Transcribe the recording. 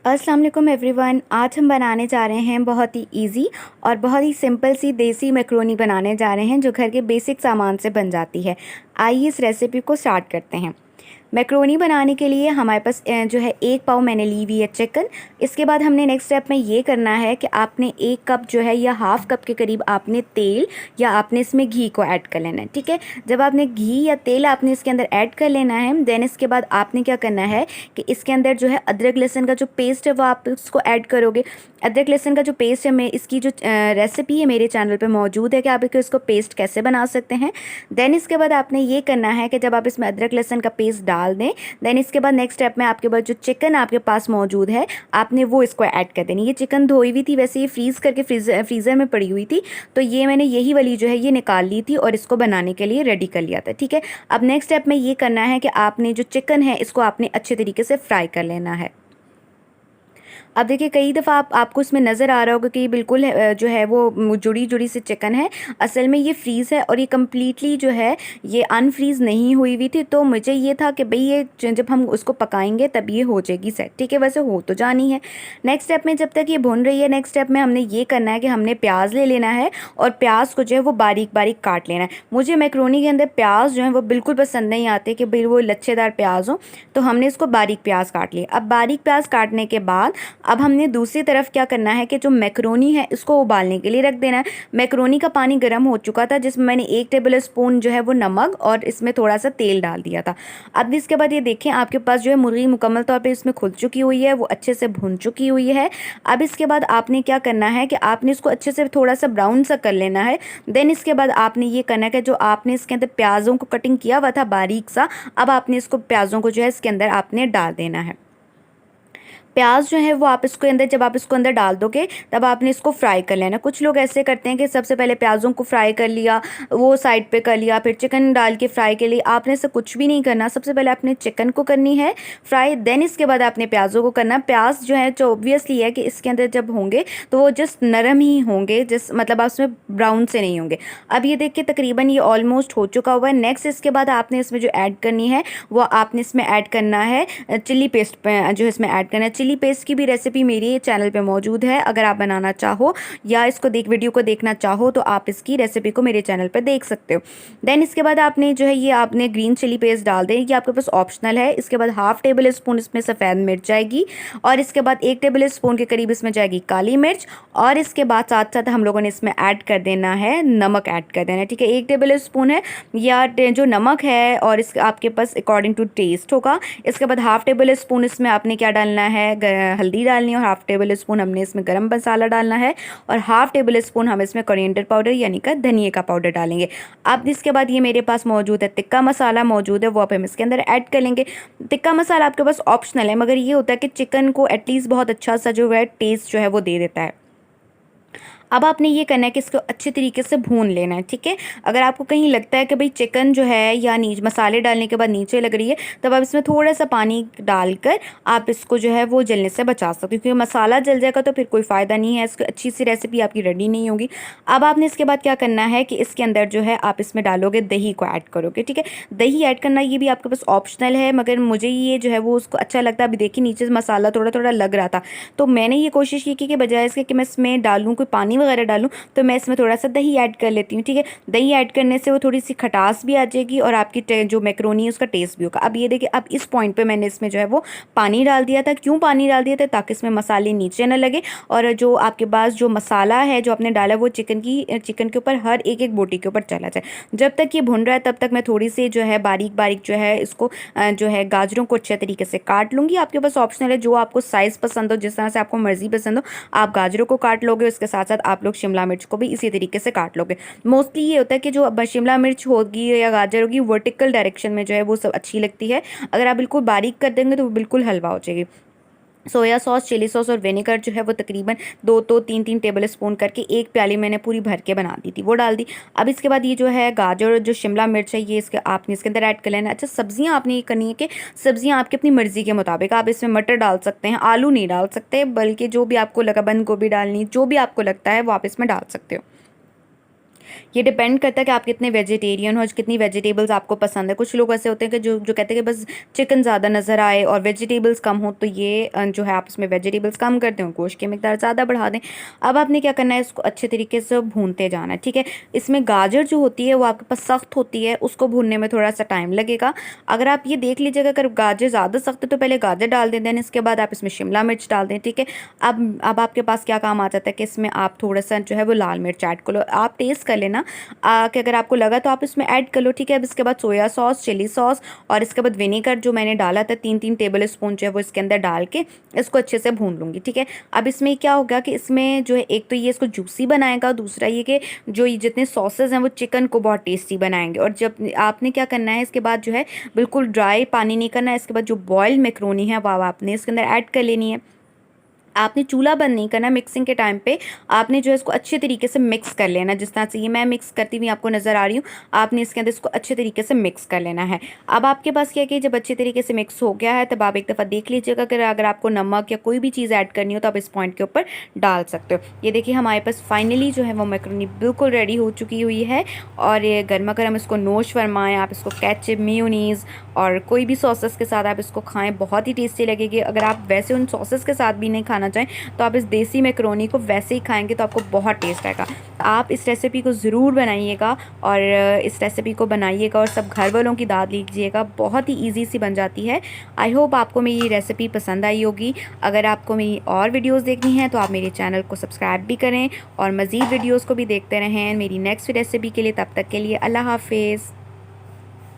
अस्सलाम वालेकुम एवरीवन। आज हम बनाने जा रहे हैं बहुत ही इजी और बहुत ही सिंपल सी देसी मैक्रोनी बनाने जा रहे हैं जो घर के बेसिक सामान से बन जाती है। आइए इस रेसिपी को स्टार्ट करते हैं। मैक्रोनी बनाने के लिए हमारे पास जो है 1 पाव मैंने ली हुई है चिकन। इसके बाद हमने नेक्स्ट स्टेप में ये करना है कि आपने 1 कप जो है या हाफ़ कप के करीब आपने तेल या आपने इसमें घी को ऐड कर लेना है। ठीक है, जब आपने घी या तेल आपने इसके अंदर ऐड कर लेना है, देन इसके बाद आपने क्या करना है कि इसके अंदर जो है अदरक लहसुन का जो पेस्ट है वो आप उसको ऐड करोगे। अदरक लहसुन का जो पेस्ट है, मैं इसकी जो रेसिपी है मेरे चैनल पे मौजूद है कि आप इसको पेस्ट कैसे बना सकते हैं। देन इसके बाद आपने ये करना है कि जब आप इसमें अदरक लहसुन का पेस्ट डाल दें, देन इसके बाद नेक्स्ट स्टेप में आपके पास जो चिकन आपके पास मौजूद है आपने वो इसको ऐड कर देनी। ये चिकन धोई हुई थी, वैसे ये फ्रीज़ करके फ्रीज़र में पड़ी हुई थी, तो ये मैंने यही वाली जो है ये निकाल ली थी और इसको बनाने के लिए रेडी कर लिया था। ठीक है, अब नेक्स्ट स्टेप में ये करना है कि आपने जो चिकन है इसको आपने अच्छे तरीके से फ्राई कर लेना है। अब देखिए कई दफ़ा आपको इसमें नज़र आ रहा होगा कि ये बिल्कुल जो है वो जुड़ी जुड़ी सी चिकन है। असल में ये फ्रीज़ है और ये कम्प्लीटली जो है ये अनफ्रीज़ नहीं हुई हुई थी। तो मुझे ये था कि भाई ये जब हम उसको पकाएंगे तब ये हो जाएगी सेट। ठीक है, वैसे हो तो जानी है। नेक्स्ट स्टेप में जब तक ये भुन रही है, नेक्स्ट स्टेप में हमने ये करना है कि हमने प्याज ले लेना है और प्याज को जो है वो बारीक बारीक काट लेना है। मुझे मैक्रोनी के अंदर प्याज जो है वो बिल्कुल पसंद नहीं आते कि भाई वो लच्छेदार प्याज हो, तो हमने इसको बारीक प्याज काट लिया। अब बारीक प्याज काटने के बाद अब हमने दूसरी तरफ क्या करना है कि जो मैक्रोनी है इसको उबालने के लिए रख देना है। मैक्रोनी का पानी गर्म हो चुका था जिसमें मैंने 1 टेबल स्पून जो है वो नमक और इसमें थोड़ा सा तेल डाल दिया था। अब इसके बाद ये देखें आपके पास जो है मुर्गी मुकम्मल तौर पे इसमें खुल चुकी हुई है, वो अच्छे से भुन चुकी हुई है। अब इसके बाद आपने क्या करना है कि आपने इसको अच्छे से थोड़ा सा ब्राउन सा कर लेना है। देन इसके बाद आपने ये करना है कि जो आपने इसके अंदर प्याज़ों को कटिंग किया हुआ था बारीक सा, अब आपने इसको प्याज़ों को जो है इसके अंदर आपने डाल देना है। प्याज जो है वो आप इसको अंदर जब आप इसको अंदर डाल दोगे तब आपने इसको फ्राई कर लेना। कुछ लोग ऐसे करते हैं कि सबसे पहले प्याज़ों को फ्राई कर लिया, वो साइड पे कर लिया, फिर चिकन डाल के फ्राई के लिए। आपने ऐसा कुछ भी नहीं करना। सबसे पहले आपने चिकन को करनी है फ्राई, देन इसके बाद आपने प्याज़ों को करना। प्याज जो है जो ऑब्वियसली है कि इसके अंदर जब होंगे तो वो जस्ट नरम ही होंगे, जिस मतलब आप उसमें ब्राउन से नहीं होंगे। अब ये देखिए तकरीबन ये ऑलमोस्ट हो चुका हुआ है। नेक्स्ट इसके बाद आपने इसमें जो ऐड करनी है वो आपने इसमें ऐड करना है चिल्ली पेस्ट जो इसमें ऐड करना है। चिल्ली पेस्ट की भी रेसिपी मेरे चैनल पे मौजूद है, अगर आप बनाना चाहो या इसको वीडियो को देखना चाहो तो आप इसकी रेसिपी को मेरे चैनल पर देख सकते हो। देन इसके बाद आपने जो है ये आपने ग्रीन चिली पेस्ट डाल दें, ये आपके पास ऑप्शनल है। इसके बाद ½ टेबल स्पून इसमें सफ़ेद मिर्च जाएगी और इसके बाद 1 टेबल स्पून के करीब इसमें जाएगी काली मिर्च और इसके बाद साथ साथ हम लोगों ने इसमें ऐड कर देना है नमक ऐड कर देना है। ठीक है, 1 टेबल स्पून है या जो नमक है और इस आपके पास अकॉर्डिंग टू टेस्ट होगा। इसके बाद ½ टेबल स्पून इसमें आपने क्या डालना है, हल्दी डालनी है और ½ टेबल स्पून हमने इसमें गरम मसाला डालना है और ½ टेबल स्पून हम इसमें कोरिएंडर पाउडर यानी कि धनिया का पाउडर डालेंगे। अब इसके बाद ये मेरे पास मौजूद है टिक्का मसाला मौजूद है, वो आप हम इसके अंदर ऐड कर लेंगे। टिक्का मसाला आपके पास ऑप्शनल है, मगर ये होता है कि चिकन को एटलीस्ट बहुत अच्छा सा जो है टेस्ट जो है वो दे देता है। अब आपने ये करना है कि इसको अच्छे तरीके से भून लेना है। ठीक है, अगर आपको कहीं लगता है कि भाई चिकन जो है या मसाले डालने के बाद नीचे लग रही है, तब आप इसमें थोड़ा सा पानी डालकर आप इसको जो है वो जलने से बचा सकते हो, क्योंकि मसाला जल जाएगा तो फिर कोई फ़ायदा नहीं है, इसको अच्छी सी रेसिपी आपकी रेडी नहीं होगी। अब आपने इसके बाद क्या करना है कि इसके अंदर जो है आप इसमें डालोगे दही को ऐड करोगे। ठीक है, दही ऐड करना ये भी आपके पास ऑप्शनल है, मगर मुझे ये जो है वो उसको अच्छा लगता है। अभी देखिए नीचे से मसाला थोड़ा थोड़ा लग रहा था, तो मैंने ये कोशिश की कि बजाय इसके कि मैं इसमें डालूँ कोई पानी वगैरह डालूँ, तो मैं इसमें थोड़ा सा दही ऐड कर लेती हूँ। ठीक है, दही ऐड करने से वो थोड़ी सी खटास भी आ जाएगी और आपकी जो मैक्रोनी है उसका टेस्ट भी होगा। अब ये देखिए, अब इस पॉइंट पे मैंने इसमें जो है वो पानी डाल दिया था। क्यों पानी डाल दिया था? ताकि इसमें मसाले नीचे न लगे और जो आपके पास जो मसाला है जो आपने डाला वो चिकन के ऊपर हर एक एक बोटी के ऊपर चला जाए। जब तक ये भुन रहा है तब तक मैं थोड़ी सी जो है बारीक बारीक जो है इसको जो है गाजरों को अच्छे तरीके से काट लूँगी। आपके पास ऑप्शनल है, जो आपको साइज़ पसंद हो, जिस तरह से आपको मर्ज़ी पसंद हो आप गाजरों को काट लोगे, उसके साथ साथ आप लोग शिमला मिर्च को भी इसी तरीके से काट लोगे। मोस्टली ये होता है कि जो अब शिमला मिर्च होगी या गाजर होगी वर्टिकल डायरेक्शन में जो है वो सब अच्छी लगती है, अगर आप बिल्कुल बारीक कर देंगे तो वो बिल्कुल हलवा हो जाएगी। सोया सॉस, चिली सॉस और विनेगर जो है वो तकरीबन 2-3 टेबल स्पून करके एक प्याली मैंने पूरी भर के बना दी थी, वो डाल दी। अब इसके बाद ये जो है गाजर और जो शिमला मिर्च है ये इसके आपने इसके अंदर ऐड कर लेना। अच्छा, सब्जियां आपने ये करनी है कि सब्जियां आपकी अपनी मर्ज़ी के मुताबिक, आप इसमें मटर डाल सकते हैं, आलू नहीं डाल सकते, बल्कि जो भी आपको लगा, बंद गोभी डालनी, जो भी आपको लगता है वो आप इसमें डाल सकते हो। ये डिपेंड करता है कि आप कितने वेजिटेरियन हो, कितनी वेजिटेबल्स आपको पसंद है। कुछ लोग ऐसे होते हैं कि जो जो कहते हैं कि बस चिकन ज़्यादा नज़र आए और वेजिटेबल्स कम हो, तो ये जो है आप इसमें वेजिटेबल्स कम कर दें, गोश्त की मिकदार ज़्यादा बढ़ा दें। अब आपने क्या करना है, इसको अच्छे तरीके से भूनते जाना है, ठीक है। इसमें गाजर जो होती है वो आपके पास सख्त होती है, उसको भूनने में थोड़ा सा टाइम लगेगा। अगर आप ये देख लीजिएगा अगर गाजर ज़्यादा सख्त है तो पहले गाजर डाल दें, देन इसके बाद आप इसमें शिमला मिर्च डाल दें, ठीक है। अब आपके पास क्या काम आ जाता है कि इसमें आप थोड़ा सा जो है वो लाल मिर्च ऐड कर लो, आप टेस्ट कर लेना कि अगर आपको लगा तो आप इसमें ऐड कर लो, ठीक है। अब इसके बाद सोया सॉस, चिली सॉस और इसके बाद विनेगर जो मैंने डाला था 3-3 टेबल स्पून जो है वो इसके अंदर डाल के इसको अच्छे से भून लूँगी, ठीक है। अब इसमें क्या होगा कि इसमें जो है एक तो ये इसको जूसी बनाएगा, दूसरा ये कि जो ये जितने सॉसेज हैं वो चिकन को बहुत टेस्टी बनाएंगे। और जब आपने क्या करना है, इसके बाद जो है बिल्कुल ड्राई पानी नहीं करना है, इसके बाद जो बॉइल्ड मैक्रोनी है वो आपने इसके अंदर ऐड कर लेनी है। आपने चूल्हा बंद नहीं करना, मिक्सिंग के टाइम पे आपने जो है इसको अच्छे तरीके से मिक्स कर लेना, जिस तरह से ये मैं मिक्स करती हुई आपको नज़र आ रही हूँ, आपने इसके अंदर इसको अच्छे तरीके से मिक्स कर लेना है। अब आपके पास क्या कि जब अच्छे तरीके से मिक्स हो गया है तब आप एक दफ़ा देख लीजिएगा कि अगर आपको नमक या कोई भी चीज़ ऐड करनी हो तो आप इस पॉइंट के ऊपर डाल सकते हो। ये देखिए हमारे पास फाइनली जो है वो मैक्रोनी बिल्कुल रेडी हो चुकी हुई है और ये गर्मा गर्म इसको नोश फरमाएँ, आप इसको केचप, मेयोनीज़ और कोई भी सॉसेस के साथ आप इसको खाएँ, बहुत ही टेस्टी लगेगी। अगर आप वैसे उन सॉसेस के साथ भी नहीं खाना चाहें तो आप इस देसी मैक्रोनी को वैसे ही खाएंगे तो आपको बहुत टेस्ट आएगा। आप इस रेसिपी को ज़रूर बनाइएगा और इस रेसिपी को बनाइएगा और सब घर वालों की दाद लीजिएगा, बहुत ही ईजी सी बन जाती है। आई होप आपको मेरी रेसिपी पसंद आई होगी। अगर आपको मेरी और वीडियोज़ देखनी हैं तो आप मेरे चैनल को सब्सक्राइब भी करें और मज़ीद वीडियोज़ को भी देखते रहें मेरी नेक्स्ट रेसिपी के लिए। तब तक के लिए अल्लाह हाफिज़।